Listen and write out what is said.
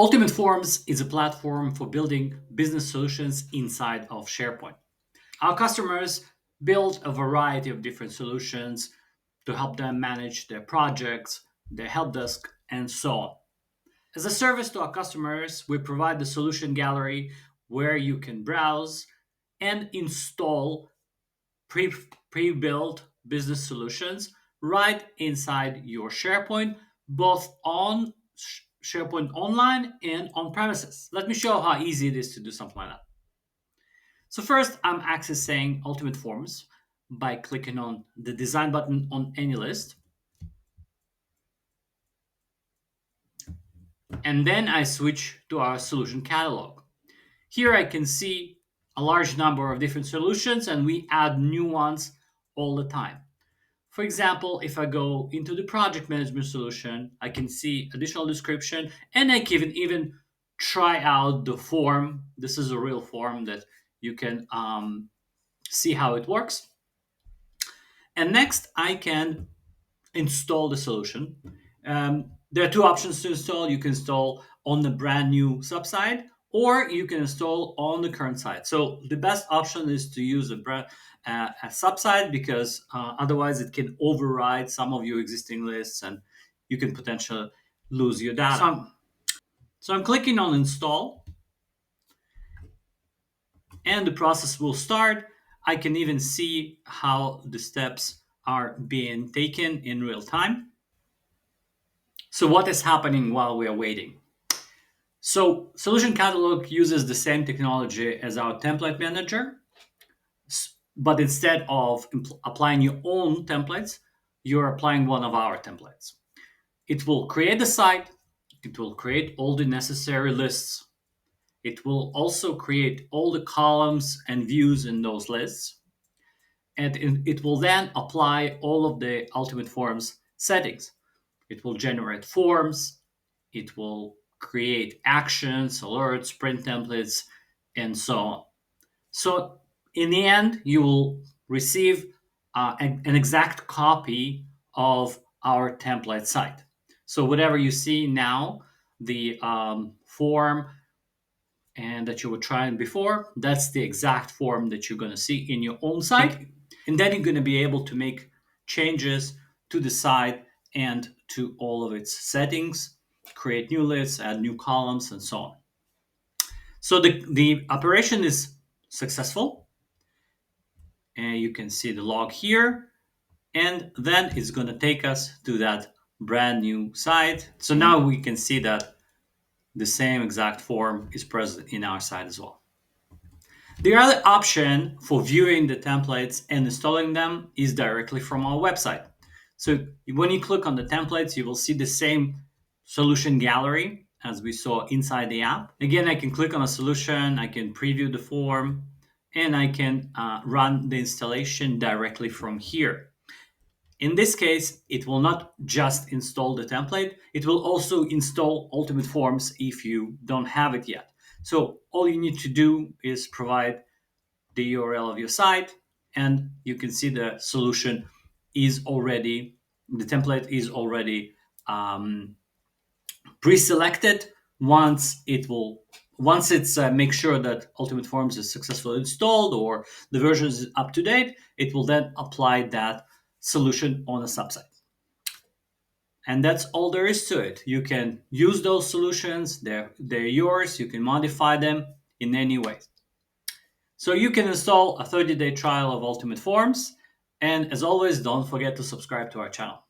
Ultimate Forms is a platform for building business solutions inside of SharePoint. Our customers build a variety of different solutions to help them manage their projects, their help desk, and so on. As a service to our customers, we provide the solution gallery where you can browse and install pre-built business solutions right inside your SharePoint, both on SharePoint Online and on premises. Let me show how easy it is to do something like that. So first, I'm accessing Ultimate Forms by clicking on the design button on any list. And then I switch to our solution catalog. Here I can see a large number of different solutions, and we add new ones all the time. For example, if I go into the project management solution, I can see additional description, and I can even try out the form. This is a real form that you can see how it works. And next, I can install the solution. There are two options to install. You can install on the brand new subsite, or you can install on the current site. So the best option is to use a subsite, because otherwise it can override some of your existing lists and you can potentially lose your data. So I'm clicking on install, and the process will start. I can even see how the steps are being taken in real time. So what is happening while we are waiting? So Solution Catalog uses the same technology as our template manager, but instead of applying your own templates, you're applying one of our templates. It will create the site. It will create all the necessary lists. It will also create all the columns and views in those lists. And it will then apply all of the Ultimate Forms settings. It will generate forms. It will create actions, alerts, sprint templates, and so on. So in the end, you will receive an exact copy of our template site. So whatever you see now, the form and that you were trying before, that's the exact form that you're going to see in your own site. And then you're going to be able to make changes to the site and to all of its settings, create new lists, add new columns, and so on. So the operation is successful. And you can see the log here. And then it's going to take us to that brand new site. So now we can see that the same exact form is present in our site as well. The other option for viewing the templates and installing them is directly from our website. So when you click on the templates, you will see the same solution gallery as we saw inside the app. Again, I can click on a solution, I can preview the form, and I can run the installation directly from here. In this case, it will not just install the template, it will also install Ultimate Forms if you don't have it yet. So all you need to do is provide the URL of your site, and you can see the solution is already, the template is already pre-selected. Once it's make sure that Ultimate Forms is successfully installed or the version is up to date, it will then apply that solution on a subsite. And that's all there is to it. You can use those solutions, they're yours, you can modify them in any way. So you can install a 30-day trial of Ultimate Forms, and as always, don't forget to subscribe to our channel.